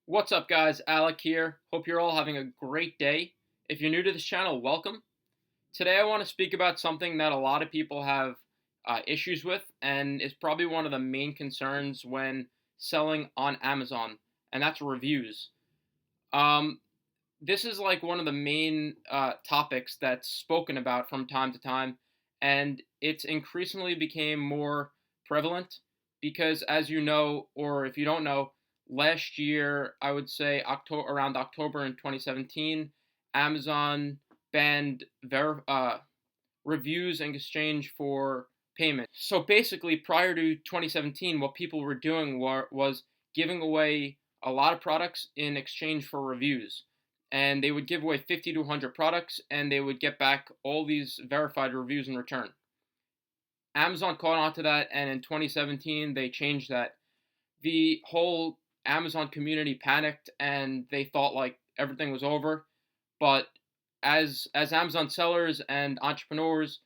What's up, guys? Alec here. Hope you're all having a great day. If you're new to this channel, welcome. Today, I want to speak about something that a lot of people have issues with, and is probably one of the main concerns when selling on Amazon, and that's reviews. Um, this is like one of the main topics that's spoken about from time to time, and it's increasingly became more prevalent because, as you know, or if you don't know, last year I would say around October in 2017, Amazon banned reviews in exchange for payment. So basically, prior to 2017, what people were doing was giving away a lot of products in exchange for reviews. And they would give away 50 to 100 products, and they would get back all these verified reviews in return. Amazon caught on to that, and in 2017, they changed that. The whole Amazon community panicked, and they thought like everything was over. But as Amazon sellers and entrepreneurs,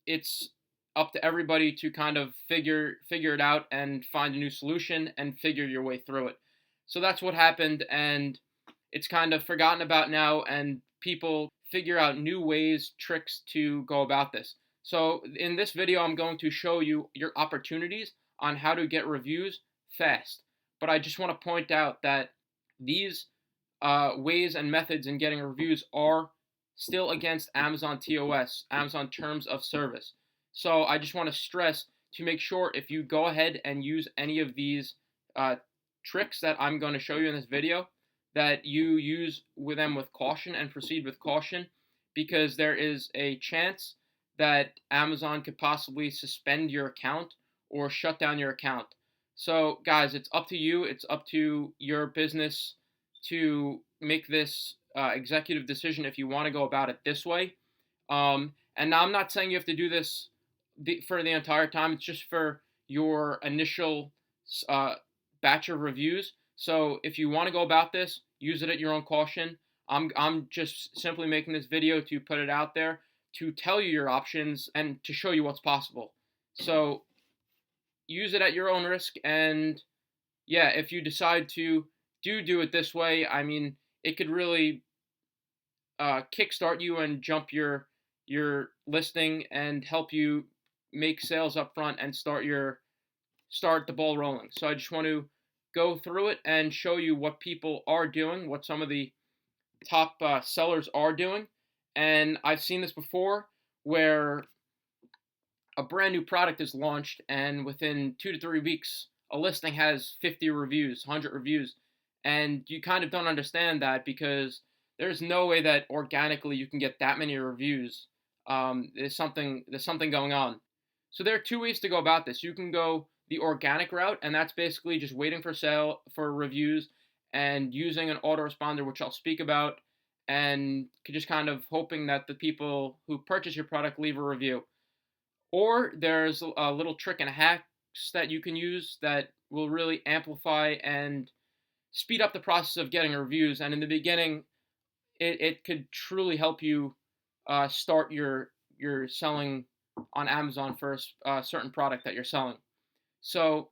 it's up to everybody to kind of figure it out and find a new solution and figure your way through it. So that's what happened, and it's kind of forgotten about now, and people figure out new ways, tricks to go about this. So in this video, I'm going to show you your opportunities on how to get reviews fast. But I just want to point out that these ways and methods in getting reviews are still against Amazon TOS, Amazon Terms of Service. So I just want to stress to make sure if you go ahead and use any of these tricks that I'm going to show you in this video, that you use with them with caution and proceed with caution, because there is a chance that Amazon could possibly suspend your account or shut down your account. So, guys, it's up to you. It's up to your business to make this executive decision if you want to go about it this way. And now I'm not saying you have to do this for the entire time. It's just for your initial uh, batch of reviews. So if you want to go about this, use it at your own caution. I'm just simply making this video to put it out there to tell you your options and to show you what's possible. So use it at your own risk, and yeah, if you decide to do it this way, I mean, it could really kickstart you and jump your listing and help you make sales up front and start the ball rolling. So I just want to go through it and show you what people are doing, what some of the top sellers are doing. And I've seen this before where a brand new product is launched, and within 2 to 3 weeks, a listing has 50 reviews, 100 reviews, and you kind of don't understand that because there's no way that organically you can get that many reviews. There's something going on. So there are two ways to go about this. You can go the organic route, and that's basically just waiting for reviews and using an autoresponder, which I'll speak about, and just kind of hoping that the people who purchase your product leave a review. Or there's a little trick and hacks that you can use that will really amplify and speed up the process of getting reviews. And in the beginning, it could truly help you start your selling on Amazon for a certain product that you're selling. So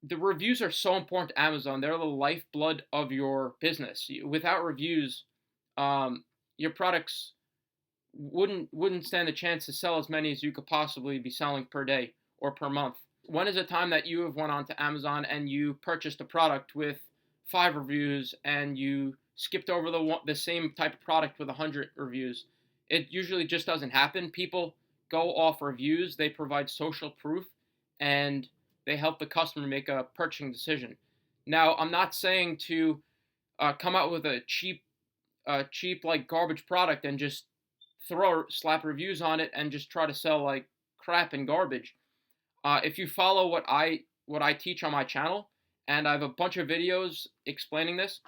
the reviews are so important to Amazon. They're the lifeblood of your business. Without reviews, your products wouldn't stand a chance to sell as many as you could possibly be selling per day or per month. When is a time that you have went onto Amazon and you purchased a product with 5 reviews and you skipped over the same type of product with 100 reviews? It usually just doesn't happen. People go off reviews. They provide social proof, and they help the customer make a purchasing decision. Now, I'm not saying to come out with a cheap like garbage product and just slap reviews on it and just try to sell like crap and garbage. If you follow what I teach on my channel, and I have a bunch of videos explaining this,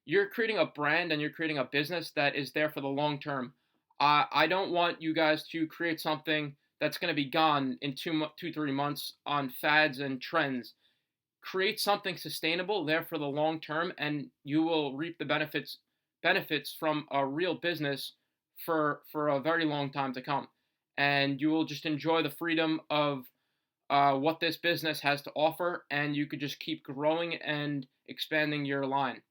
you're creating a brand and you're creating a business that is there for the long term. I don't want you guys to create something that's going to be gone in 3 months on fads and trends. Create something sustainable there for the long term, and you will reap the benefits from a real business for a very long time to come. And you will just enjoy the freedom of what this business has to offer, and you could just keep growing and expanding your line.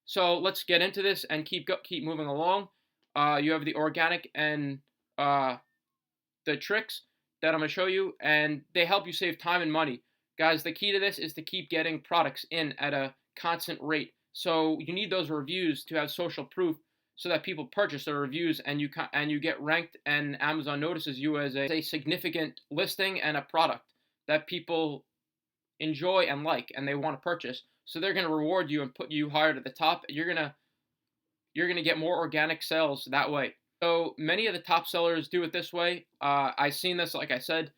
So let's get into this and keep moving along. You have the organic and the tricks that I'm going to show you, and they help you save time and money. Guys, the key to this is to keep getting products in at a constant rate. So you need those reviews to have social proof so that people purchase the reviews and you get ranked, and Amazon notices you as a significant listing and a product that people enjoy and like and they want to purchase. So they're going to reward you and put you higher to the top. You're going to get more organic sales that way. So many of the top sellers do it this way. I've seen this, like I said,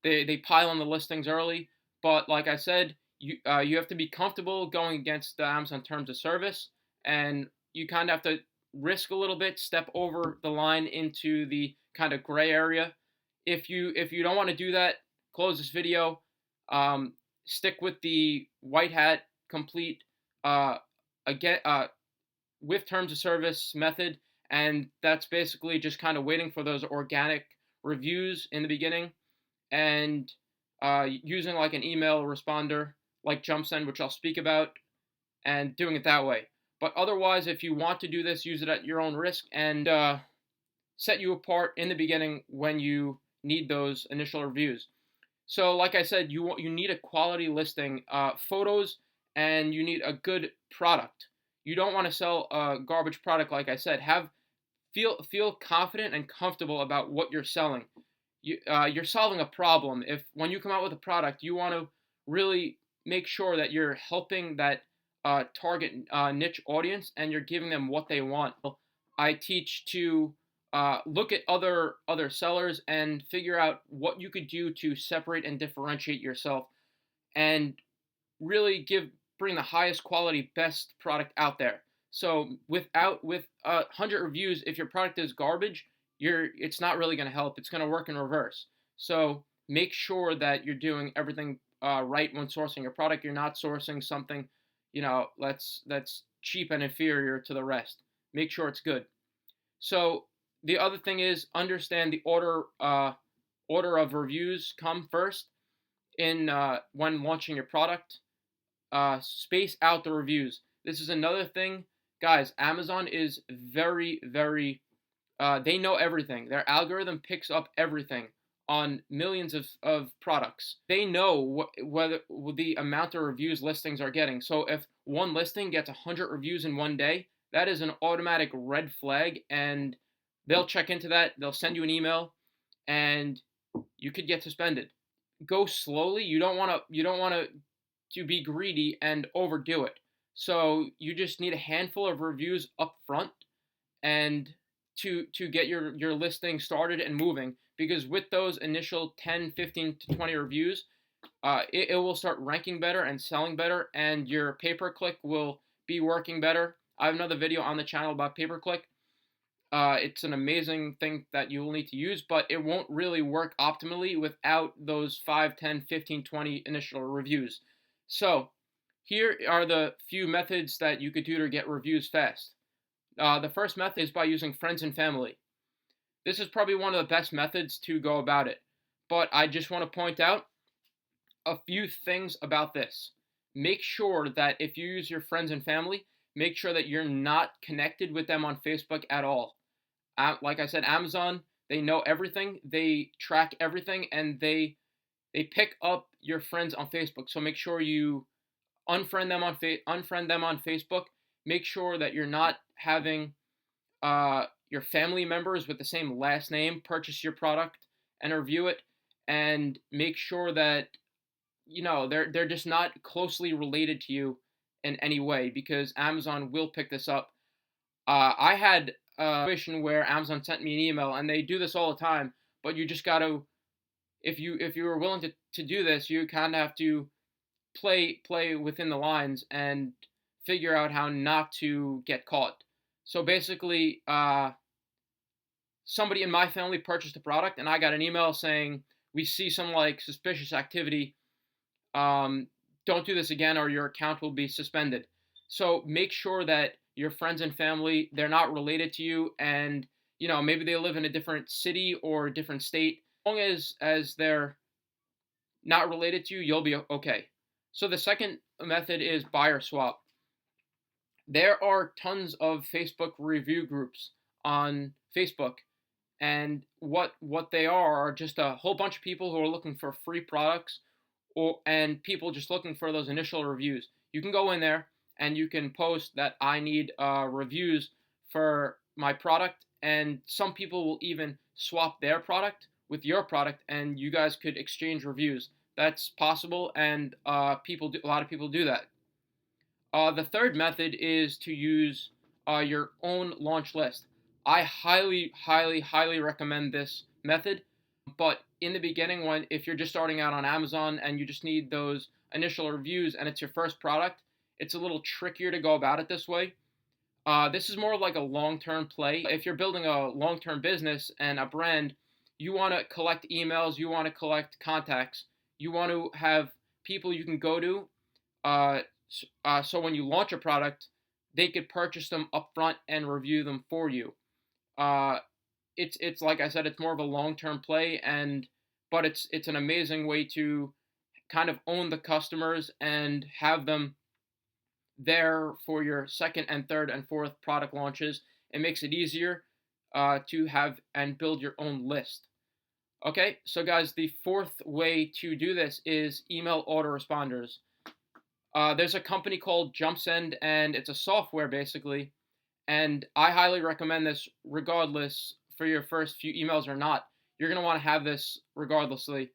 they pile on the listings early, but like I said, you have to be comfortable going against the Amazon terms of service, and you kind of have to risk a little bit, step over the line into the kind of gray area. If you don't want to do that, close this video. Stick with the white hat complete again with terms of service method, and that's basically just kind of waiting for those organic reviews in the beginning, and using like an email responder like JumpSend, which I'll speak about, and doing it that way. But otherwise, if you want to do this, use it at your own risk, and set you apart in the beginning when you need those initial reviews. So like I said, you need a quality listing, photos, and you need a good product. You don't want to sell a garbage product, like I said. Feel confident and comfortable about what you're selling. You're solving a problem. If when you come out with a product, you want to really make sure that you're helping that target niche audience, and you're giving them what they want. I teach to look at other sellers and figure out what you could do to separate and differentiate yourself, and really bring the highest quality, best product out there. So with 100 reviews, if your product is garbage, it's not really going to help. It's going to work in reverse. So make sure that you're doing everything right when sourcing your product. You're not sourcing something, that's cheap and inferior to the rest. Make sure it's good. So the other thing is, understand the order of reviews come first in when launching your product. Space out the reviews. This is another thing, guys. Amazon is very, very. They know everything. Their algorithm picks up everything on millions of products. They know whether the amount of reviews listings are getting. So if one listing gets 100 reviews in one day, that is an automatic red flag, and they'll check into that. They'll send you an email, and you could get suspended. Go slowly. You don't want to be greedy and overdo it. So you just need a handful of reviews up front, and to get your listing started and moving, because with those initial 10, 15 to 20 reviews, it will start ranking better and selling better, and your pay-per-click will be working better. I have another video on the channel about pay-per-click. It's an amazing thing that you will need to use, but it won't really work optimally without those 5, 10, 15, 20 initial reviews. So here are the few methods that you could do to get reviews fast. The first method is by using friends and family. This is probably one of the best methods to go about it, but I just want to point out a few things about this. Make sure that if you use your friends and family, make sure that you're not connected with them on Facebook at all. Like I said, Amazon, they know everything, they track everything, and they pick up your friends on Facebook. So make sure you unfriend them on Facebook. Make sure that you're not having your family members with the same last name purchase your product and review it, and make sure that they're just not closely related to you in any way, because Amazon will pick this up. I had a situation where Amazon sent me an email, and they do this all the time, but you just got to, if you were willing to do this, you kind of have to play within the lines and figure out how not to get caught. So basically, somebody in my family purchased a product, and I got an email saying, we see some suspicious activity. Don't do this again, or your account will be suspended. So make sure that your friends and family, they're not related to you, and maybe they live in a different city or a different state. As long as they're not related to you, you'll be okay. So the second method is buyer swap. There are tons of Facebook review groups on Facebook, and what they are just a whole bunch of people who are looking for free products, and people just looking for those initial reviews. You can go in there and you can post that I need reviews for my product, and some people will even swap their product with your product, and you guys could exchange reviews. That's possible, and a lot of people do that. The third method is to use your own launch list. I highly, highly, highly recommend this method. But in the beginning, if you're just starting out on Amazon and you just need those initial reviews and it's your first product, it's a little trickier to go about it this way. This is more like a long-term play. If you're building a long-term business and a brand, you want to collect emails, you want to collect contacts, you want to have people you can go to. So when you launch a product, they could purchase them upfront and review them for you. Uh, it's like I said, it's more of a long-term play, but it's an amazing way to kind of own the customers and have them there for your second and third and fourth product launches. It makes it easier to have and build your own list. Okay, so guys, the fourth way to do this is email autoresponders. There's a company called JumpSend, and it's a software basically, and I highly recommend this regardless for your first few emails or not. You're going to want to have this regardlessly.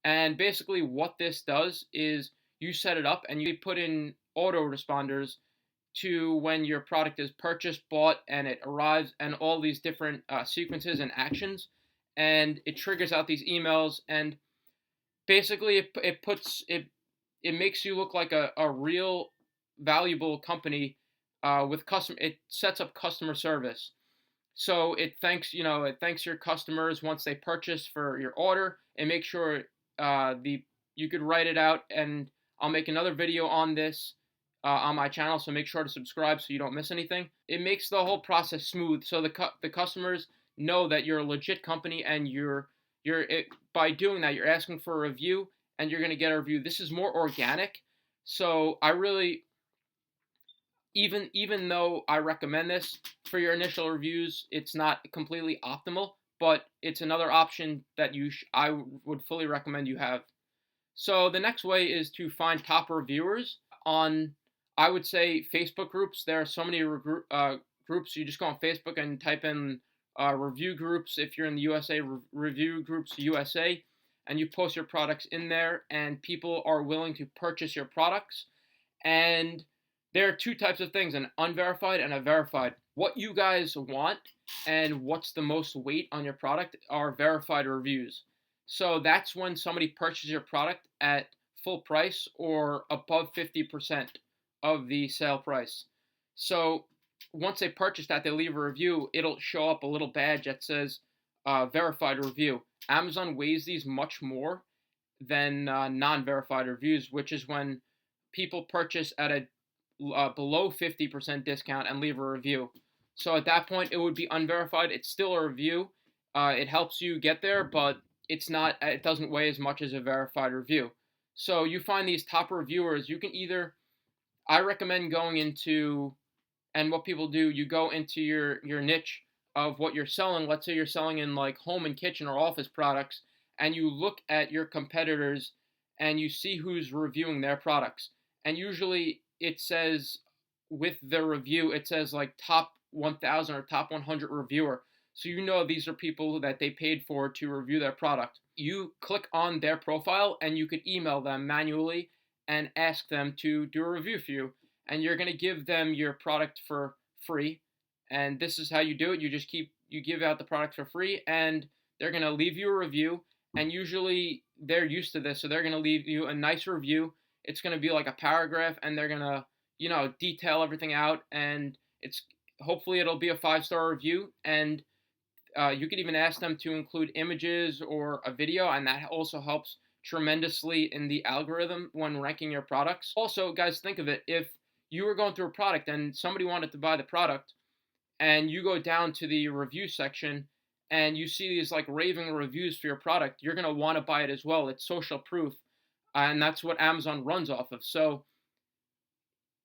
And basically what this does is you set it up and you put in autoresponders to when your product is purchased, bought, and it arrives, and all these different sequences and actions. And it triggers out these emails, and basically it makes you look like a real valuable company with it sets up customer service. So it thanks your customers once they purchase for your order, and make sure you could write it out, and I'll make another video on this on my channel, so make sure to subscribe so you don't miss anything. It makes the whole process smooth, so the customers know that you're a legit company, and by doing that, you're asking for a review, and you're going to get a review. This is more organic, so I really, even though I recommend this for your initial reviews, it's not completely optimal, but it's another option that I would fully recommend you have. So the next way is to find top reviewers on, I would say, Facebook groups. There are so many groups. You just go on Facebook and type in review groups. If you're in the USA, review groups USA, and you post your products in there, and people are willing to purchase your products. And there are two types of things, an unverified and a verified. What you guys want and what's the most weight on your product are verified reviews. So that's when somebody purchases your product at full price or above 50% of the sale price. So once they purchase that, they leave a review, it'll show up a little badge that says verified review. Amazon weighs these much more than non-verified reviews, which is when people purchase at a below 50% discount and leave a review. So at that point, it would be unverified. It's still a review. It helps you get there, but it doesn't weigh as much as a verified review. So you find these top reviewers. I recommend going into, and what people do, you go into your niche of what you're selling. Let's say you're selling in like home and kitchen or office products, and you look at your competitors and you see who's reviewing their products. And usually it says, with the review, it says like top 1,000 or top 100 reviewer. So you know these are people that they paid for to review their product. You click on their profile and you could email them manually and ask them to do a review for you. And you're going to give them your product for free. And this is how you do it. You give out the product for free, and they're going to leave you a review. And usually they're used to this, so they're going to leave you a nice review. It's going to be like a paragraph, and they're going to, detail everything out, and hopefully it'll be a 5-star review. And you could even ask them to include images or a video, and that also helps tremendously in the algorithm when ranking your products. Also, guys, think of it. If you were going through a product and somebody wanted to buy the product, and you go down to the review section and you see these like raving reviews for your product, you're going to want to buy it as well. It's social proof, and that's what Amazon runs off of. So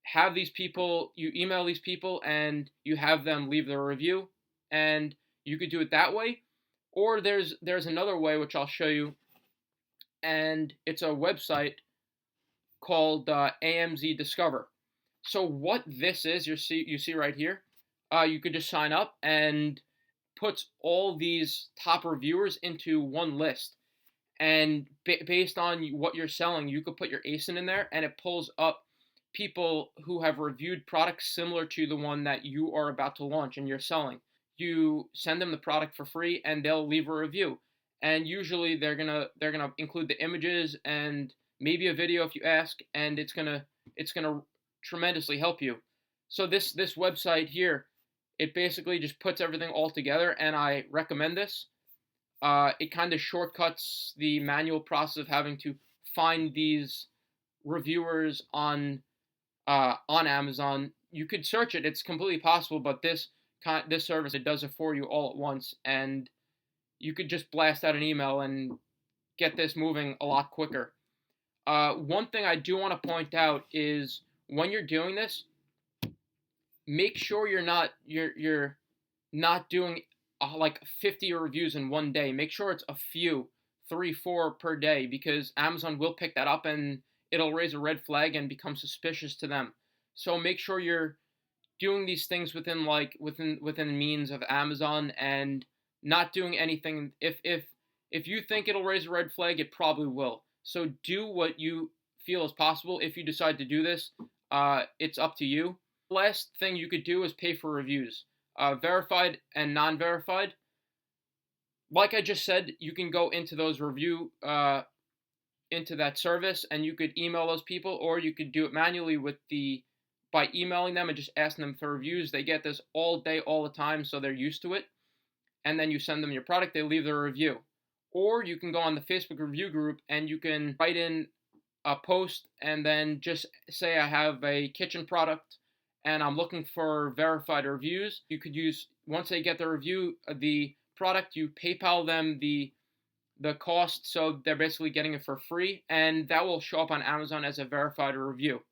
have these people, you email these people and you have them leave their review, and you could do it that way. Or there's another way which I'll show you, and it's a website called AMZ Discover. So what this is, you see right here, you could just sign up and puts all these top reviewers into one list. And based on what you're selling, you could put your ASIN in there, and it pulls up people who have reviewed products similar to the one that you are about to launch and you're selling. You send them the product for free, and they'll leave a review. And usually they're gonna include the images and maybe a video if you ask, and it's gonna tremendously help you. So this website here, it basically just puts everything all together, and I recommend this. It kind of shortcuts the manual process of having to find these reviewers on Amazon. You could search it; it's completely possible. But this service, it does it for you all at once, and you could just blast out an email and get this moving a lot quicker. One thing I do want to point out is when you're doing this, make sure you're not doing like 50 reviews in one day. Make sure it's a few, 3, 4 per day, because Amazon will pick that up and it'll raise a red flag and become suspicious to them. So make sure you're doing these things within means of Amazon, and not doing anything. If you think it'll raise a red flag, it probably will. So do what you feel is possible. If you decide to do this, it's up to you. Last thing you could do is pay for reviews, verified and non-verified. Like I just said, you can go into those into that service, and you could email those people, or you could do it manually by emailing them and just asking them for reviews. They get this all day, all the time, so they're used to it. And then you send them your product, they leave their review. Or you can go on the Facebook review group and you can write in a post and then just say, I have a kitchen product and I'm looking for verified reviews. You could use, once they get the review, the product, you PayPal them the cost, so they're basically getting it for free, and that will show up on Amazon as a verified review.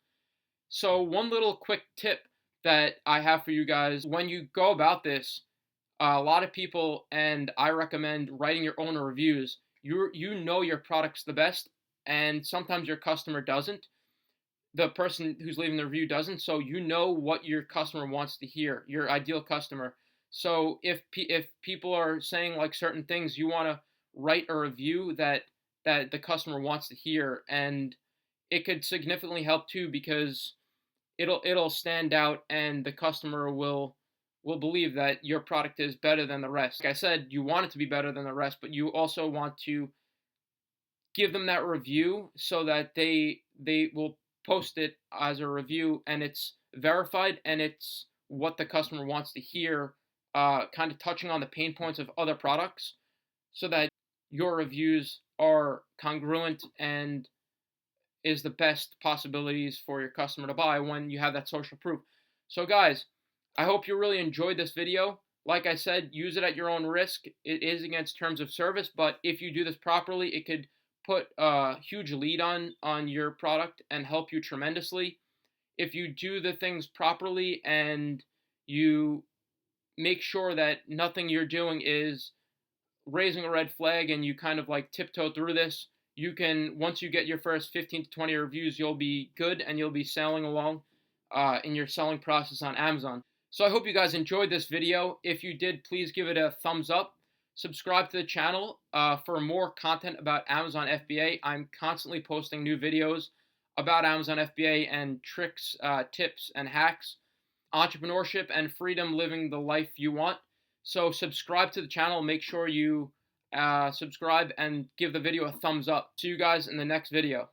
So one little quick tip that I have for you guys, when you go about this, a lot of people, and I recommend writing your own reviews. You know your product's the best, and sometimes your customer doesn't. The person who's leaving the review doesn't, so you know what your customer wants to hear, your ideal customer. So if people are saying like certain things, you want to write a review that the customer wants to hear, and it could significantly help too, because it'll stand out, and the customer will believe that your product is better than the rest. Like I said, you want it to be better than the rest, but you also want to give them that review so that they will post it as a review, and it's verified, and it's what the customer wants to hear, kind of touching on the pain points of other products, so that your reviews are congruent and is the best possibilities for your customer to buy when you have that social proof. So guys, I hope you really enjoyed this video. Like I said, use it at your own risk. It is against terms of service, but if you do this properly, it could put a huge lead on your product and help you tremendously. If you do the things properly and you make sure that nothing you're doing is raising a red flag, and you kind of like tiptoe through this, you can, once you get your first 15 to 20 reviews, you'll be good, and you'll be sailing along in your selling process on Amazon. So I hope you guys enjoyed this video. If you did, please give it a thumbs up. Subscribe to the channel for more content about Amazon FBA. I'm constantly posting new videos about Amazon FBA and tricks, tips, and hacks, entrepreneurship, and freedom, living the life you want. So subscribe to the channel. Make sure you subscribe and give the video a thumbs up. See you guys in the next video.